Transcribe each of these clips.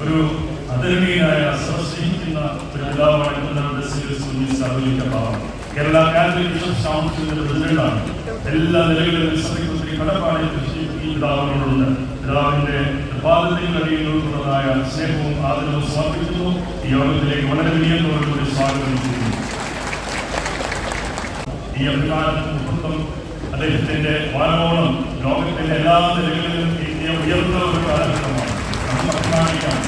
ഒരു ആദരണീയനായ സർവസ്നേഹിക്കുന്ന ഒരു പിതാവാണ് കേരള കാത്തലിക് ബിഷപ്പ് കൗൺസിലിന്റെ പ്രസിഡന്റാണ്. എല്ലാ നിലകളിലും സഭയ്ക്ക് ഒത്തിരി കടപ്പാട് ഈ പിതാവിനോടുണ്ട്. പിതാവിന്റെ പാദത്തിൽ കഴിയുന്നതായ സ്നേഹവും ആദരവും സമർപ്പിക്കുന്നു. ഈ യോഗത്തിലേക്ക് വളരെ വിനയത്തോടുകൂടി സ്വാഗതം ചെയ്യുന്നു. ഈ അഭിമാനത്തിനൊപ്പം അദ്ദേഹത്തിന്റെ വാനോളം ലോകത്തിന്റെ എല്ലാ നിലകളിലും ഇന്ത്യ ഉയർന്ന ഒരു കാലഘട്ടമാണ്. നമുക്ക് അഭിമാനിക്കാം.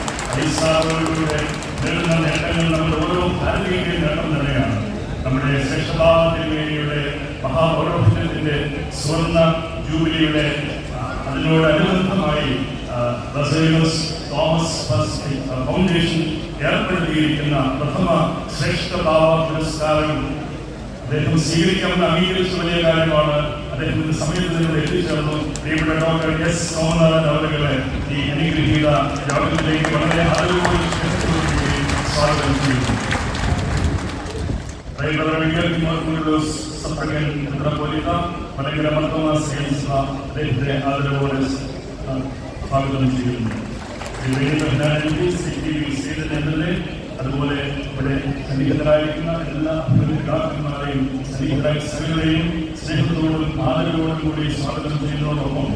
ഐസാറുകളുടെ നേടുന്ന നേട്ടങ്ങൾ നമ്മുടെ ഓരോ ഭാരതീയരുടെയും നേട്ടം തന്നെയാണ്. നമ്മുടെ ശ്രേഷ്ഠഭാവത്തിനുവേണ്ടിയുടെ മഹാപൗരോഹിത്യത്തിന്റെ സ്വർണ്ണ ജൂബിലിയുടെ അതിനോടനുബന്ധമായി ബസേലിയോസ് തോമസ് ഫൗണ്ടേഷൻ ഏർപ്പെടുത്തിയിരിക്കുന്ന പ്രഥമ ശ്രേഷ്ഠഭാവ പുരസ്കാരം അദ്ദേഹം സ്വീകരിക്കാമെന്ന് അംഗീകരിച്ച വലിയ കാര്യമാണ്. അദ്ദേഹത്തിന്റെ സമയത്തിനോട് എത്തിച്ചേർന്നു. പ്രിയപ്പെട്ട ഡോക്ടർ എസ് സോമനാഥൻ അവരുകളെ ഈ അനുഗ്രഹീത യോഗത്തിലേക്ക് വളരെ ആദരവോടും സ്നേഹത്തോടുകൂടി സ്വാഗതം ചെയ്യുന്നു. മലങ്കര മർത്തോമാ സഭ അദ്ദേഹത്തെ ആദരവോടെ സ്വാഗതം ചെയ്യുന്നു. അതുപോലെ ഇവിടെ സന്നിഹിതരായിരിക്കുന്ന എല്ലാ പിതാക്കന്മാരെയും സന്നിഹിതരായ സകലരെയും സ്നേഹത്തോടും ആദരവോടും കൂടി സ്വാഗതം ചെയ്യുന്നതോടൊപ്പം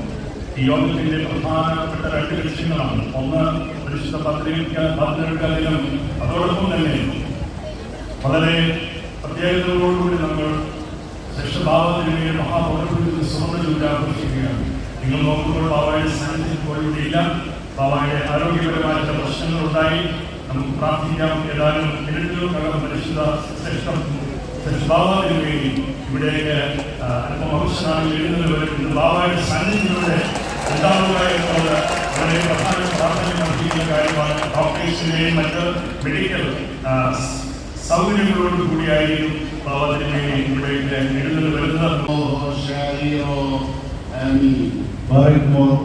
ഈ യോഗത്തിന്റെ പ്രധാനപ്പെട്ട രണ്ട് ലക്ഷ്യങ്ങളാണ്. ഒന്ന്, പരിശുദ്ധ പത്രികദിനം. അതോടൊപ്പം തന്നെ വളരെ പ്രത്യേകതകളോടുകൂടി നമ്മൾ ശ്രേഷ്ഠഭാവത്തിന് മഹാപൗരോഹിത്യത്തിന് സുവർണ്ണ ജൂബിലി ആഘോഷിക്കുകയാണ്. നിങ്ങൾ നോക്കുമ്പോൾ ബാബായുടെ സാന്നിധ്യം പോയില്ല. ബാബായുടെ ആരോഗ്യപരമായ ചില പ്രശ്നങ്ങളുണ്ടായി. നമുക്ക് പ്രാർത്ഥിക്കാം. ഏതാനും മിനിറ്റുകൾക്കകം പരിശുദ്ധ ശ്രേഷ്ഠഭാവത്തിന് വേണ്ടി ഇവിടേക്ക് അല്പം അവസരമായി എഴുതുന്നത് വരെ ബാബായുടെ സാന്നിധ്യത്തിലൂടെ ഉണ്ടാവുക എന്നുള്ളത് വളരെ പ്രധാന പ്രാർത്ഥന നടത്തിക്കുന്ന കാര്യമാണ്. ഡോക്ടേഴ്സിന്റെയും മറ്റ് മെഡിക്കൽ സൗകര്യങ്ങളോട് കൂടിയായിരിക്കും ബാബാത്തിന് വേണ്ടി ഇവിടേക്ക് എഴുതുന്നത് വരുന്നത്.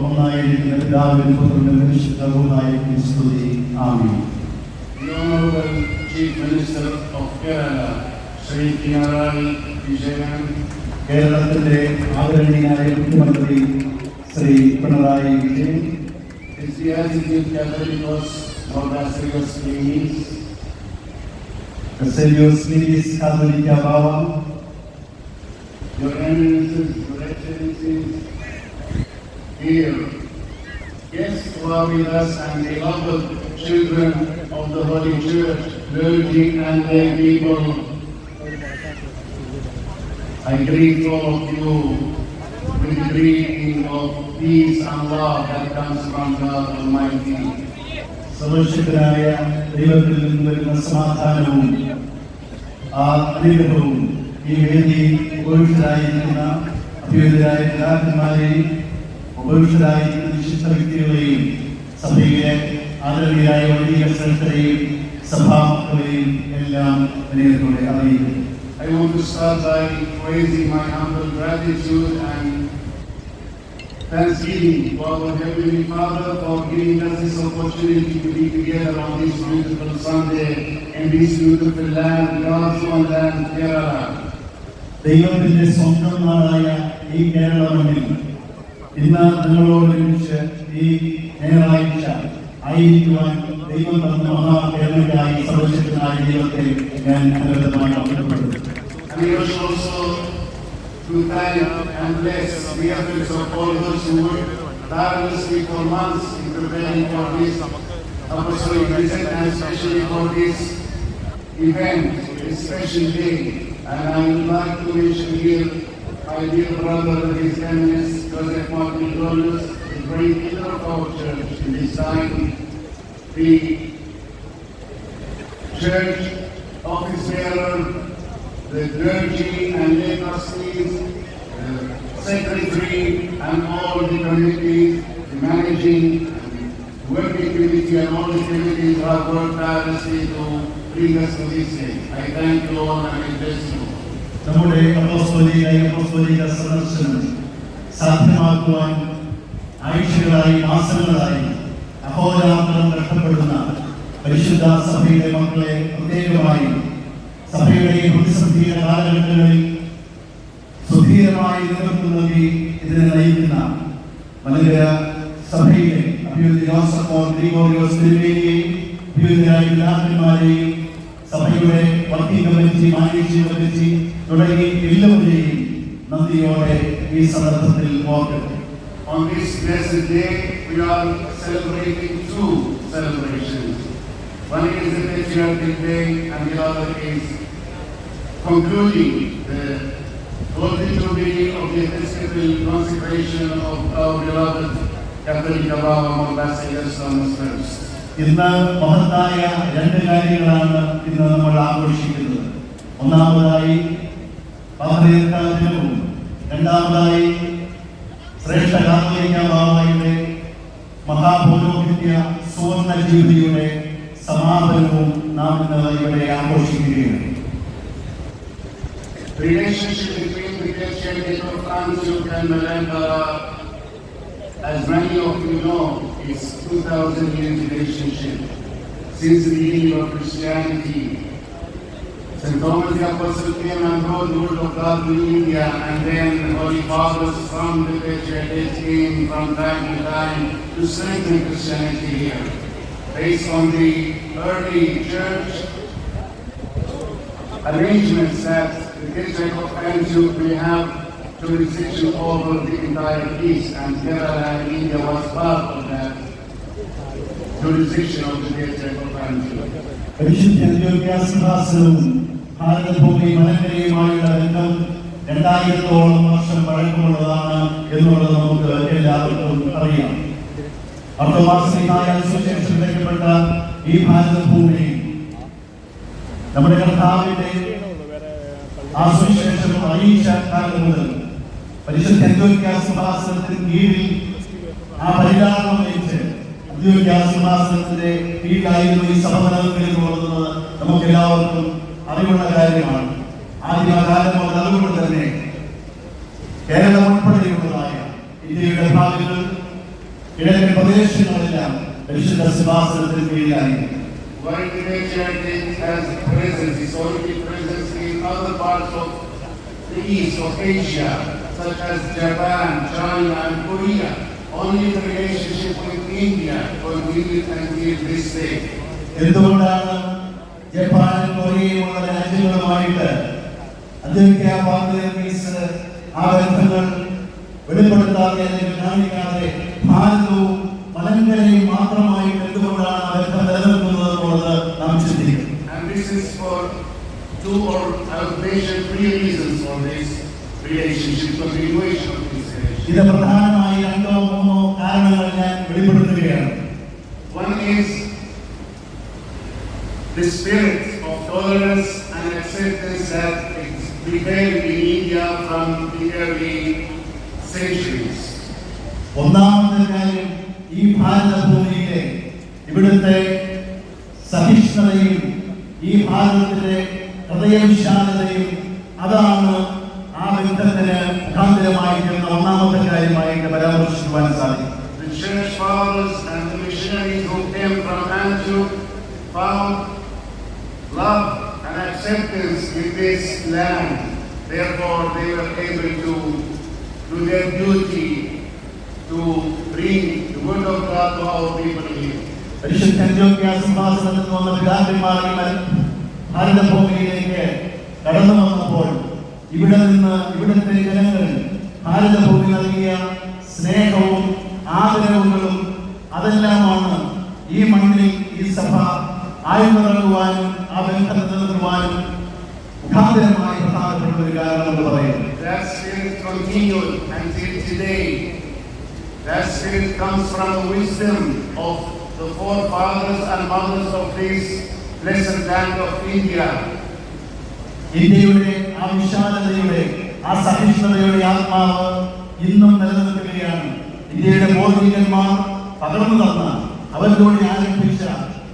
ഒന്നായിരിക്കുന്ന പിതാവിനും പുത്രനും വിശുദ്ധ റൂഹായിക്കും സ്തുതി. ആമേൻ. Honorable Chief Minister of Kerala, Sri Pinarayi Vijayan, കേരളത്തിന്റെ ആദരണീയനായ മുഖ്യമന്ത്രി Shri Pinarayi Vijayan, His Executive Catholicos Monasteries Clinis, Baselios ക്ലീനിസ് Catholicos Bava, Your Eminences, Your Excellencies, here, guests who are with us and beloved children of the Holy Church, clergy and lay people, I greet all of you with the greeting of peace and love that comes from God Almighty. സർവശക്തനായ ദൈവത്തിൽ നിന്ന് വരുന്ന സമാധാനവും ആ അനുഗ്രഹവും ഈ വേദിയിൽ ഉപവിഷ്ടരായിരിക്കുന്ന അഭ്യുതരായ പിതാക്കന്മാരെയും ഉപവിഷ്ടരായിരിക്കുന്ന വിശിഷ്ട വ്യക്തികളെയും സഭയിലെ ആദരണീയരായ വൈദിക ശ്രേഷ്ഠരെയും സഭാമക്കളെയും എല്ലാം വിനയത്തോടെ അറിയിക്കുന്നു. I want to start by praising my humble gratitude and thanksgiving to our Heavenly Father for giving us this opportunity to be together on this beautiful Sunday in this beautiful land, God's own land, Kerala. ദൈവത്തിന്റെ സ്വന്തം നാടായ ഈ കേരള മണ്ണിൽ ഇന്ന് നിങ്ങളോടൊരുമിച്ച് ഈ ഞായറാഴ്ച ആയിരിക്കുവാൻ ദൈവം തന്ന മഹാകേരളയ്ക്കായി സർവശക്തനായ ദൈവത്തെ ഞാൻ അനന്തമായി അഭിനന്ദിക്കുന്നു. And we wish also to thank and bless the efforts of all those who worked tirelessly for months in preparing for this apostolic visit and especially for this event, this special day. And I would like to mention here my dear brother, His Eminence Joseph Martin Dollars, the great leader of our church in this time, the church office bearer, the clergy and lay trustees, the secretary and all the committees, the managing and working committee and all the committees who have worked tirelessly to bring us to this day. I thank you all and I bless you. നമ്മുടെ അപ്പോസ്തലിക സന്ദർശനം സാധ്യമാക്കുവാൻ ആഴ്ചകളായി മാസങ്ങളായി അഹോരാത്രം കഷ്ടപ്പെടുന്ന പരിശുദ്ധ സഭയുടെ മക്കളെ പ്രത്യേകമായി സഭയുടെ പ്രതിസന്ധിയുടെ കാലഘട്ടങ്ങളിൽ സുധീരമായി നേതൃത്വം നൽകി ഇതിനെ നയിക്കുന്ന മലങ്കര സഭയിലെ അഭിവൃദ്ധി ജോസഫ് ഗ്രിഗോറിയോസ് തിരുമേനിയെയും അഭിവൃദ്ധിയായ പിതാക്കന്മാരെയും സഭയുടെ വർക്കിംഗ് കമ്മിറ്റി മാനേജിംഗ് കമ്മിറ്റി തുടങ്ങി എല്ലാവരെയും നന്ദിയോടെ ഈ സന്ദർഭത്തിൽ ഓർക്കുന്നു. On this blessed day, we are celebrating two celebrations. One is the Patriarchal Day and the other is concluding the golden jubilee of the Episcopal consecration of our beloved Catholic Baba Ambassador Thomas I. ഇന്ന് മഹത്തായ രണ്ട് കാര്യങ്ങളാണ് ഇന്ന് നമ്മൾ ആഘോഷിക്കുന്നത്. ഒന്നാമതായി പാത്രിയർക്ക ദിനവും രണ്ടാമതായി ശ്രേഷ്ഠ കാതോലിക്ക ബാവയുടെ മഹാപൗരോഹിത്യ സുവർണ ജൂബിലിയുടെ സമാപനവും നാം ഇന്ന് ഇവിടെ ആഘോഷിക്കുകയാണ്. The relationship between the Patriarchate of Antioch and Malankara, as many of you know, is 2,000-year relationship since the beginning of Christianity. St. Thomas the Apostle came and brought the word of God to India, and then the Holy Fathers from the Patriarchate came from time to time to strengthen Christianity here. Based on the early church arrangements that the Patriarchate of Antioch may have jurisdiction over the entire East, and Kerala and India was part of that jurisdiction of the Patriarchate of Antioch. പരിശുദ്ധ അന്ത്യോക്യ സിംഹാസനവും ഭാരതഭൂമി മലങ്കരയുമായുള്ള ബന്ധം 2000ഓളം വർഷം പഴക്കമുള്ളതാണ് എന്നുള്ളത് നമുക്ക് എല്ലാവർക്കും അറിയാം. അർദ്ധവാർഷികമായ സുവിശേഷപ്പെട്ട ഈ ഭാരതഭൂമി നമ്മുടെ കർത്താവിന്റെ ആ സുവിശേഷം അറിയിച്ച കാലം മുതൽ പരിശുദ്ധ അന്ത്യോക്യ സിംഹാസനത്തിന് കീഴിൽ ആ പരിലാപം വഹിച്ച് അന്ത്യോക്യ സിംഹാസനത്തിന്റെ കീഴിലായിരുന്നു ഈ സഭ നിലനിൽക്കുന്നത് നമുക്ക് എല്ലാവർക്കും അറിവുള്ള കാര്യമാണ്. ആദ്യകാലം മുതൽ അതുകൊണ്ട് തന്നെ കേരളം ഉൾപ്പെടെയുള്ളതായ ഇന്ത്യയുടെ ഭാഗങ്ങൾ കിഴക്കൻ പ്രദേശങ്ങളെല്ലാം പരിശുദ്ധ സിംഹാസനത്തിന് കീഴിലായിരുന്നു. While the Patriarchate has presence, historical presence in other parts of the east of Asia, such as Japan, China, and Korea, only the relationship with India continued until this day. എന്തുകൊണ്ടാണ് ജപ്പാനും കൊറിയയുമുള്ള രാജ്യങ്ങളുമായിട്ട് അന്ത്യോക്യ പാത്രിയർക്കീസ് ആ ബന്ധങ്ങൾ വെളിപ്പെടുത്താതെ അല്ലെങ്കിൽ കാണിക്കാതെ ഭാരതവും മലങ്കരയും മാത്രമായിട്ട് എന്തുകൊണ്ടാണ് ആ ബന്ധം നിലനിൽക്കുന്നത് എന്നുള്ളത് നാം ചിന്തിക്കും. And this is for two or I would mention three reasons for this relationship, continuation of this relationship. ഇത് പ്രധാനമായി 2 or 3 കാരണങ്ങൾ ഞാൻ വെളിപ്പെടുത്തുകയാണ്. One is the spirit of tolerance and acceptance that prevailed in India from the early centuries. ഒന്നാമത്തെ കാര്യം, ഈ ഭാരതഭൂമിയിലെ ഇവിടുത്തെ സഹിഷ്ണുതയും ഈ ഭാരതത്തിലെ ഹൃദയവിശാലതയും അതാണ് ആ ബന്ധത്തിന് മുഖാന്തരമായിരിക്കുന്ന ഒന്നാമത്തെ കാര്യമായിട്ട് പരാമർശിക്കുവാൻ സാധിക്കും. The church fathers and the missionaries who came from Antioch found love and acceptance in this land. Therefore, they were able to do their duty to bring the word of God to our people here. പരിശുദ്ധ അന്ത്യോക്യ സിംഹാസനത്തിൽ നിന്ന് വന്ന പിതാക്കന്മാർ ഭാരതഭൂമിയിലേക്ക് കടന്നു വന്നപ്പോൾ ഇവിടെ നിന്ന് ഇവിടുത്തെ ജനങ്ങൾ ഭാരതഭൂമി നൽകിയ സ്നേഹവും ആദരവുകളും അതെല്ലാമാണ് ഈ മണ്ണിൽ ഈ സഭ ആഴ്ന്നിറങ്ങുവാനും ആ ബന്ധം നിലനിർത്തുവാനും മുഖാന്തരമായി പ്രധാനപ്പെട്ട ഒരു കാരണമെന്ന് പറയുന്നത്. That spirit continued until today. That spirit comes from the wisdom of the forefathers and mothers of this blessed land of India. ഇന്ത്യയുടെ ആ വിശാലതയുടെ ആ സഹിഷ്ണുതയുടെ ആത്മാവ് ഇന്നും നിലനിൽക്കുകയാണ്. ഇന്ത്യയുടെ പൂർവികന്മാർ പകർന്നു തന്ന അവരിലൂടെ ആരംഭിച്ച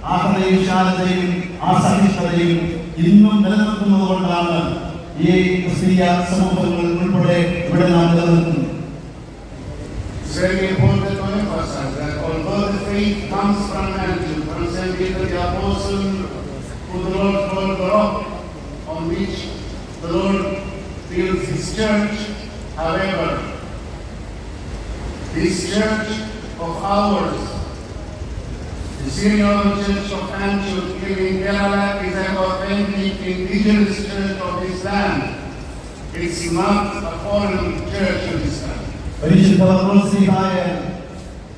ആ ഹൃദയവിശാലതയും ആ സഹിഷ്ണുതയും ഇന്നും നിലനിൽക്കുന്നത് കൊണ്ടാണ് ഈ ക്രിസ്തീയ സമൂഹങ്ങൾ ഉൾപ്പെടെ ഇവിടെ നാം നിലനിൽക്കുന്നത്. It's very important to emphasize that although the faith comes from Antioch, from St. Peter the Apostle, who the Lord called the rock on which the Lord builds His church, however, this church of ours, the Syrian Church of Antioch here in Kerala, is an authentic indigenous church of this land. It's not a foreign church of this land. പരിശുദ്ധ പത്രോസ്ലീഹായ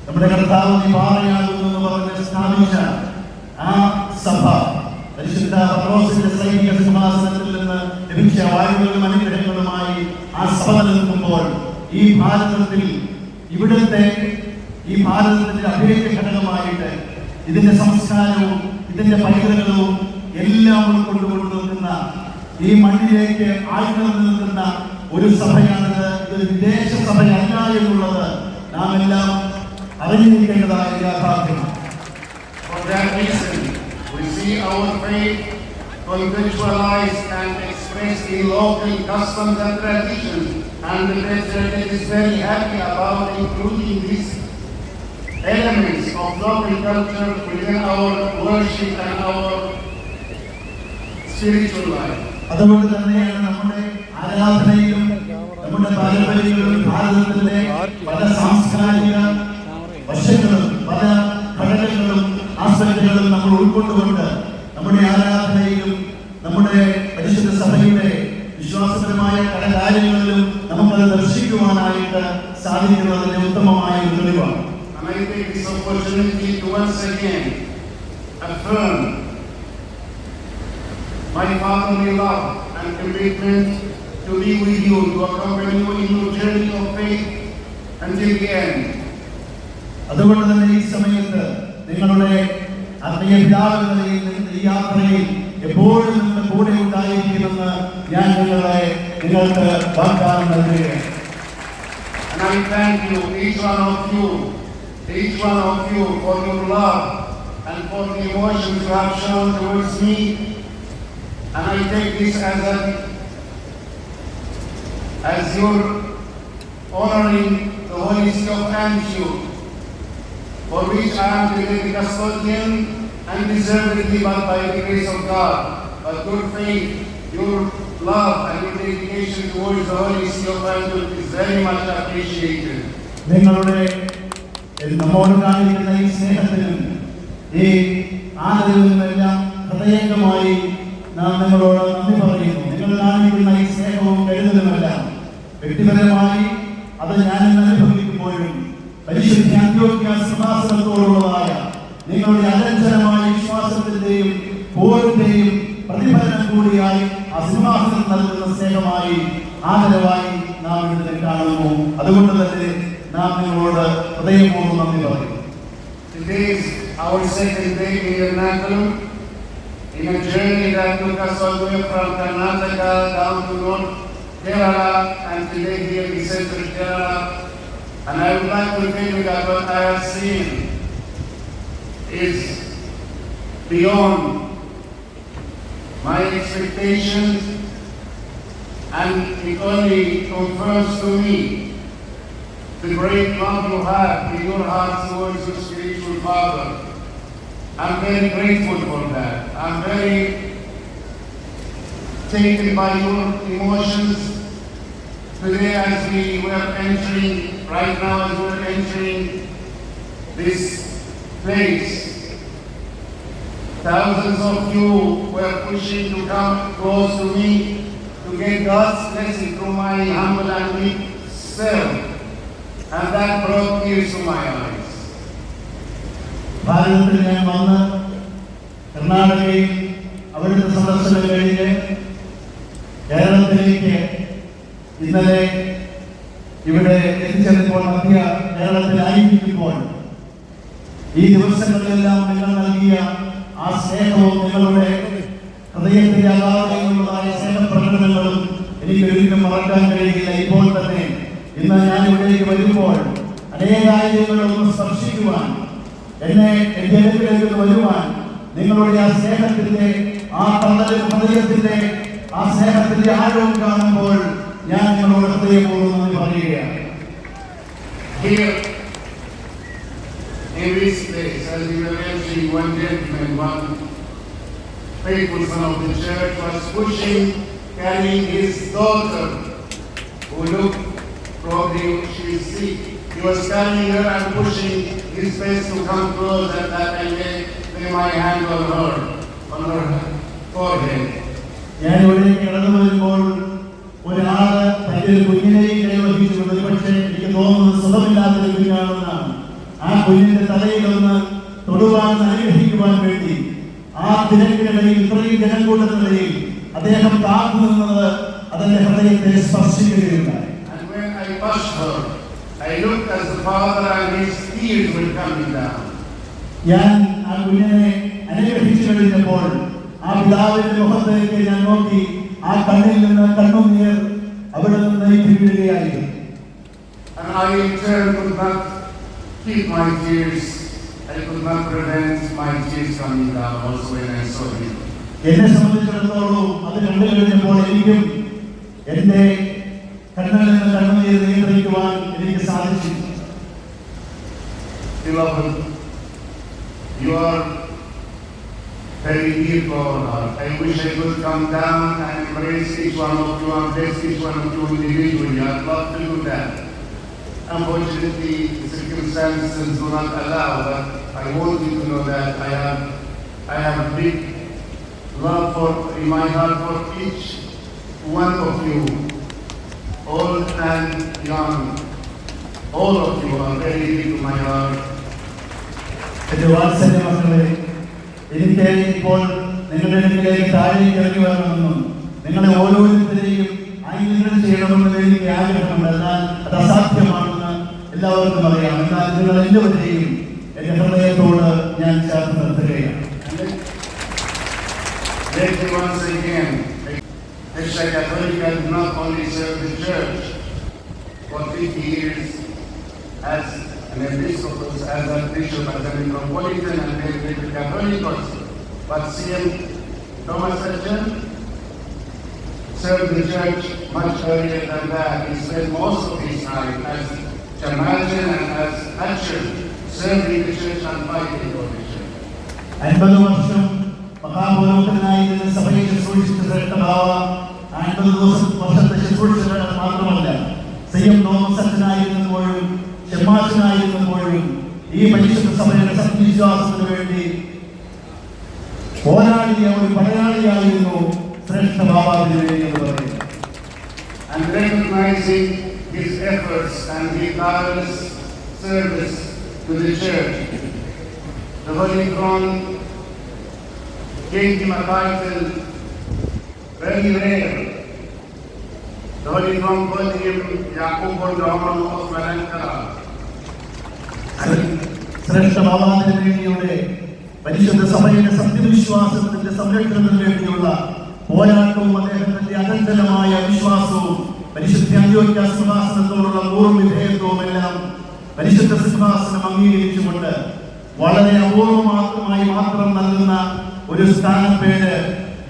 നമ്മുടെ കർത്താവ് പാറയാകുന്നു എന്ന് പറഞ്ഞ് സ്ഥാപിച്ച ആ സഭ പരിശുദ്ധ പത്രോസിന്റെ സൈനിക സിംഹാസനത്തിൽ നിന്ന് ലഭിച്ച വായുകളും അനുഗ്രഹങ്ങളുമായി ആ സഭ നിൽക്കുമ്പോൾ ഈ ഭാരതത്തിൽ ഇവിടുത്തെ ഈ ഭാരതത്തിന്റെ അഭേദ്യ ഘടകമായിട്ട് ഇതിന്റെ സംസ്കാരവും ഇതിന്റെ പൈതൃകവും എല്ലാം ഉൾക്കൊണ്ടുകൊണ്ട് നിൽക്കുന്ന ഈ മണ്ണിലേക്ക് ആഴ്ന്നിറങ്ങി നിൽക്കുന്ന ഒരു സഭയാണിത്. ഇതൊരു വിദേശ സഭയല്ല എന്നുള്ളത് നാം എല്ലാം അറിഞ്ഞിരിക്കേണ്ടതായ യാഥാർത്ഥ്യമാണ്. For that reason, we see our faith conceptualized and expressed in local customs and traditions, and the Church is very happy about including these elements of local culture within our worship and our spiritual life. അതുകൊണ്ട് തന്നെയാണ് നമ്മുടെ ആരാധനയിലും നമ്മുടെ പാരമ്പര്യങ്ങളിലും ഭാരതത്തിന്റെ പല സാംസ്കാരിക വശങ്ങളും പല ഘടകങ്ങളും ആസ്പെക്റ്റുകളും നമ്മൾ ഉൾക്കൊണ്ടുകൊണ്ട് നമ്മുടെ ആരാധനയിലും നമ്മുടെ പരിശുദ്ധ സഭയുടെ വിശ്വാസപരമായ പല കാര്യങ്ങളിലും നമുക്കത് ദർശിക്കുവാനായിട്ട് സാധിക്കുന്നതിന്റെ ഉത്തമമായ ഒരു തെളിവാണ്. And I take this opportunity to once again affirm my fatherly love and commitment to be with you, to accompany you in your journey of faith until the end. അതുകൊണ്ട് തന്നെ ഈ സമയത്ത് നിങ്ങളുടെ ആത്മീയ പിതാവിനെയും ഈ യാത്രയിൽ എപ്പോഴും നിങ്ങളുടെ കൂടെ ഉണ്ടായിരിക്കുമെന്ന് ഞാൻ നിങ്ങൾക്ക് വാഗ്ദാനം നൽകുകയാണ്. And I thank you, each one of you, for your love and for the emotions you have shown towards me. And I take this as your honoring the Holy See of Antioch, for which I am today the custodian undeservedly but by the grace of God. But your faith, your love and your dedication towards the Holy See of Antioch is very much appreciated. നിങ്ങളുടെ നമ്മോട് കാണിക്കുന്ന ഈ സ്നേഹത്തിനും ഈ ആദരവിനുമെല്ലാം ഹൃദയംഗമായി നാം നിങ്ങളോട് നന്ദി പറയുന്നു. നിങ്ങൾ കാണിക്കുന്ന ഈ സ്നേഹവും കരുതലുമെല്ലാം വ്യക്തിപരമായി അത് ഞാൻ അനുഭവിക്കുമ്പോഴും പരിശുദ്ധ അന്ത്യോക്യ സിംഹാസനത്തോടുള്ളതായ നിങ്ങളുടെ അചഞ്ചലമായ വിശ്വാസത്തിന്റെയും പോരിന്റെയും പ്രതിഫലനം കൂടിയായി ആ സിംഹാസനം നൽകുന്ന സ്നേഹമായി ആദരവായി നാം ഇതിനെ കാണുന്നു. അതുകൊണ്ട് തന്നെ നാം നിങ്ങളോട് ഹൃദയപൂർവ്വം നന്ദി പറയും. Today is our second day in Ernakulam, in a journey that took us all the way from Karnataka down to North Kerala, and today here we settled Kerala. And I would like to tell you that what I have seen is beyond my expectations, and it only confirms to me the great love you have in your hearts towards your spiritual father. I'm very grateful for that. I'm very taken by your emotions today as we were entering, right now as we're entering this place. Thousands of you were pushing to come close to me to get God's blessing through my humble and weak self. And that brought tears to my eyes. ഭാരതത്തിൽ ഞാൻ വന്ന് കർണാടകയിൽ അവിടുത്തെ സന്ദർശനം കഴിഞ്ഞ് കേരളത്തിലേക്ക് ഇന്നലെ ഇവിടെ എത്തിച്ചേർന്നപ്പോൾ മധ്യ കേരളത്തിലായിരിക്കുമ്പോൾ ഈ ദിവസങ്ങളിലെല്ലാം നിങ്ങൾ നൽകിയ ആ സ്നേഹവും നിങ്ങളുടെ ഹൃദയത്തിന്റെ അഗാധതയിലുള്ളതായ സ്നേഹപ്രകടനങ്ങളും എനിക്ക് ഒരിക്കലും മറക്കാൻ കഴിയില്ല. ഇപ്പോൾ തന്നെ ഇന്ന് ഞാൻ ഇവിടേക്ക് വരുമ്പോൾ അനേകായിരങ്ങളൊന്ന് സ്പർശിക്കുവാൻ, എന്നെ എന്റെ അടുക്കിലേക്ക് വരുവാൻ, നിങ്ങളുടെ ആ സ്നേഹത്തിന്റെ ആ തണലും ഹൃദയത്തിന്റെ ആ സ്നേഹത്തിന്റെ ആഴവും കാണുമ്പോൾ ഞാൻ നിങ്ങളോട് ഹൃദയപൂർവ്വം നന്ദി പറയുകയാണ്. Here in this place, as we were entering, one gentleman, one faithful son of the church, was pushing, carrying his daughter, who looked probably she is sick. He was carrying her and pushing his face to come close, and that I lay my hand on her forehead. ഞാൻ ഇവിടേക്ക് കടന്നു വരുമ്പോൾ ഒരാള് തന്റെ കുഞ്ഞിനെയും കൈവഹിച്ചുകൊണ്ട്, പക്ഷേ എനിക്ക് തോന്നുന്നത് സുഖമില്ലാത്തൊരു കുഞ്ഞാണെന്നാണ്. ആ കുഞ്ഞിന്റെ തലയിലൊന്ന് തൊടുവാൻ, അനുഗ്രഹിക്കുവാൻ വേണ്ടി ആ തിരക്കിനിടയിൽ, ഇത്രയും ജനക്കൂട്ടത്തിനിടയിൽ അദ്ദേഹം കാത്തു നിന്നത് അതിന്റെ ഹൃദയത്തെ സ്പർശിക്കുകയുണ്ടായി. And when I touched her, I looked as the father and his tears were coming down. ഞാൻ ആ കുഞ്ഞിനെ അനുഗ്രഹിച്ചു കഴിഞ്ഞപ്പോൾ ആ പിതാവിന്റെ മുഖത്തേക്ക് ഞാൻ നോക്കി. ആ കണ്ണിൽ നിന്ന് കണ്ണുനീർ അവിടെ നിന്ന് വീഴുകയായിരുന്നു. And I in turn could not keep my tears. I could not prevent my tears coming down also when I saw him. എന്നെ സംബന്ധിച്ചിടത്തോളം അത് കണ്ടു കഴിഞ്ഞപ്പോൾ എനിക്കും എന്റെ കണ്ണുകളിൽ നിന്ന് കണ്ണുനീർ നിയന്ത്രിക്കുവാൻ എനിക്ക് സാധിച്ചു. Beloved, you are very dear to our heart. I wish I could come down and embrace each one of you and bless each one of you individually. I'd love to do that. Unfortunately, the circumstances do not allow, but I want you to know that I have big love in my heart for each one of you, old and young. All of you are very dear to my heart. എന്റെ വാത്സല്യ മക്കളെ, എനിക്ക് ഇപ്പോൾ നിങ്ങളുടെ അടുക്കിലേക്ക് താഴേക്ക് ഇറങ്ങി വരണമെന്നും നിങ്ങളെ ഓരോരുത്തരെയും ആലിംഗനം ചെയ്യണമെന്നും എനിക്ക് ആഗ്രഹമുണ്ട്. എന്നാൽ അത് അസാധ്യമാണെന്ന് എല്ലാവർക്കും അറിയാം. എന്നാൽ നിങ്ങൾ എല്ലാവരെയും എന്റെ ഹൃദയത്തോട് ഞാൻ ചേർത്ത് നിർത്തുകയാണ്. Let me once again, Extra Catholic has not only served the church for 50 years as an episcopal, as a bishop, as a metropolitan, and then with the Catholicos, but CM Thomas Hutton served the church much earlier than that. He spent most of his time as chairman and as usher, serving the church and fighting for the church. 50 വർഷം മഹാപുരോഹിതനായി സഭയെ ശുശ്രൂഷിച്ച ശ്രേഷ്ഠഭാവ 50 വർഷത്തെ ശുശ്രൂഷിച്ചത് മാത്രമല്ല, CM Thomas അച്ഛനായിരുന്നപ്പോഴും ഷെമാശനായിരുന്നപ്പോഴും ഈ പരിശുദ്ധ സഭയുടെ സത്യവിശ്വാസത്തിന് വേണ്ടി പോരാടിയ ഒരു പടയാളിയായിരുന്നു ശ്രേഷ്ഠ ബാബാവിന് വേണ്ടി എന്ന് പറയുന്നത്. And recognizing his efforts and his tireless service to the church. The Holy Throne gave him a title very rare. The Holy Throne called him Yaqub al-Rahman of Malankara. ശ്രേഷ്ഠ ബാബാവിന് വേണ്ടിയുടെ പരിശുദ്ധ സഭയുടെ സത്യവിശ്വാസത്തിന്റെ സംരക്ഷണത്തിന് വേണ്ടിയുള്ള പോരാട്ടവും അദ്ദേഹത്തിന്റെ അചഞ്ചലമായ വിശ്വാസവും പരിശുദ്ധ അന്ത്യോക്യ സിംഹാസനത്തോടുള്ള പൂർവ്വ വിധേയത്വവും എല്ലാം പരിശുദ്ധ സിംഹാസനം അംഗീകരിച്ചുകൊണ്ട് വളരെ അപൂർവമായി മാത്രം നൽകുന്ന ഒരു സ്ഥാനപ്പേര്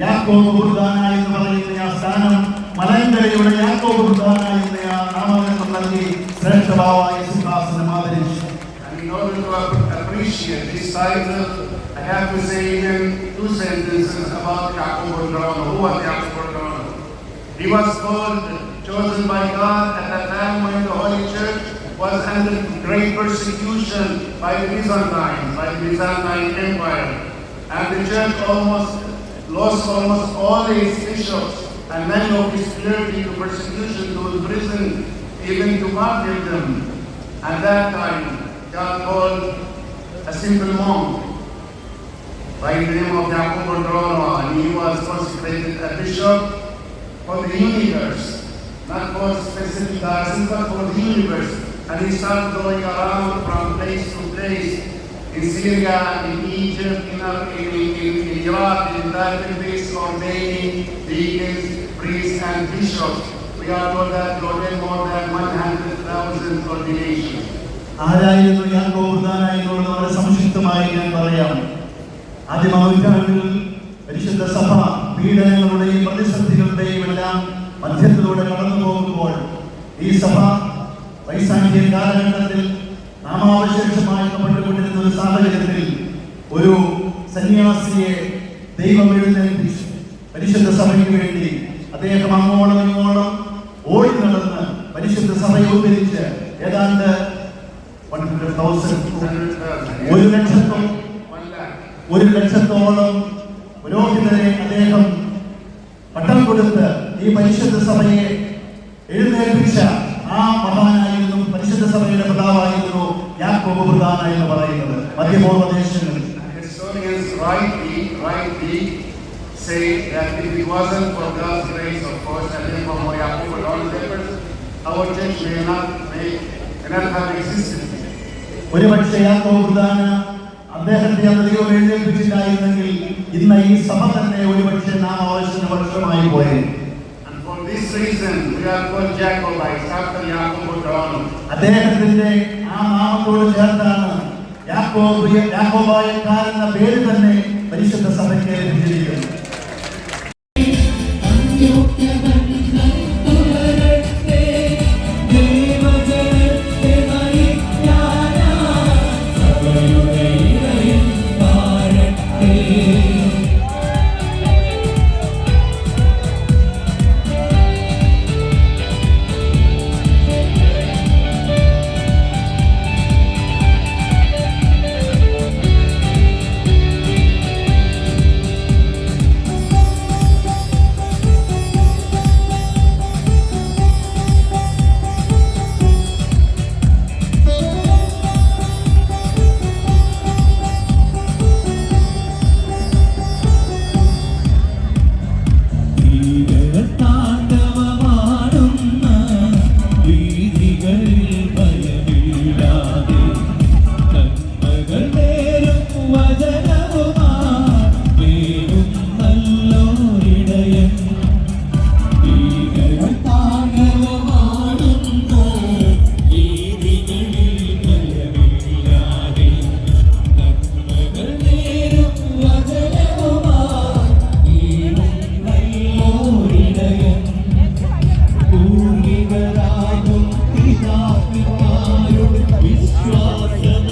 യാക്കോബ് ബുർദാന എന്ന് പറയുന്ന ആ സ്ഥാനം മലങ്കരയുടെ യാക്കോബ് ബുർദാന എന്ന ആ നാമകരണം നൽകി ശ്രേഷ്ഠ ബാബായ സിംഹാസനം ആദരിച്ചു. In order to appreciate this title, I have to say even two sentences about Yaqub al-Rahman. Who was Yaqub al-Rahman? He was chosen by God at a time when the Holy Church was under great persecution by the Byzantine Empire. And the church lost almost all its bishops and many of his clergy to persecution, to prison, even to martyrdom. At that time, God called a simple monk by the name of Yaqub al-Rahman, and he was consecrated a bishop for the universe, not for specific diocese, but for the universe. And he started going around from place to place in Syria, in Egypt, in Iraq, in different places, ordaining deacons, priests, and bishops. We are told that he ordained more than 100,000 ordinations. ആരായിരുന്നു യാക്കോബ് ബുർദാന എന്നുള്ളത് വളരെ സംക്ഷിപ്തമായി ഞാൻ പറയാം. ആദ്യ നൂറ്റാണ്ടിൽ പരിശുദ്ധ സഭ പീഡനങ്ങളുടെയും പ്രതിസന്ധികളുടെയും എല്ലാം മധ്യത്തിലൂടെ കടന്നു പോകുമ്പോൾ ഈ സഭ വൈസാഖ്യ കാലഘട്ടത്തിൽ നാമാവശേഷമാക്കപ്പെട്ടുകൊണ്ടിരുന്ന ഒരു സാഹചര്യത്തിൽ ഒരു സന്യാസിയെ ദൈവം എഴുന്നേൽപ്പിച്ചു. പരിശുദ്ധ സഭയ്ക്ക് വേണ്ടി അദ്ദേഹം അങ്ങോളം ഇങ്ങോളം ഓടി നടന്ന് പരിശുദ്ധ സഭയെ ഉദ്ധരിച്ച് ഏതാണ്ട് 1 ലക്ഷത്തോളം പുരോഹിതരെ അദ്ദേഹം പട്ടം കൊടുത്ത് ഈ പരിശുദ്ധ സഭയെ എഴുന്നേൽപ്പിച്ച ആ മഹാനായിരുന്നു, പരിശുദ്ധ സഭയുടെ പിതാവായിരുന്നു യാക്കോബ് ബുർദാന എന്ന് പറയുന്നത് മധ്യപൂർവ്വ ദേശങ്ങളിൽ. Historians rightly say that if it wasn't for God's grace, of course, and then for Yaqub al-Rahman, our church may not have existed. ഒരുപക്ഷെ യാക്കോബ് ബുർദാന അദ്ദേഹത്തെ അധികം എഴുന്നേൽപ്പിച്ചില്ലായിരുന്നെങ്കിൽ ഇന്ന് ഈ സഭ തന്നെ ഒരുപക്ഷെ നാമാവശേഷമായി പോയത്. For this reason, we are called Jacobites after Yaqub al-Rahman. അദ്ദേഹത്തിന്റെ ആ നാമത്തോട് ചേർത്താണ് യാക്കോബായക്കാരൻ എന്ന പേര് തന്നെ പരിശുദ്ധ സഭയ്ക്ക് ലഭിച്ചിരിക്കുന്നത്. പൂർവികരാകും പിതാക്കന്മാരുടെ വിശ്വാസം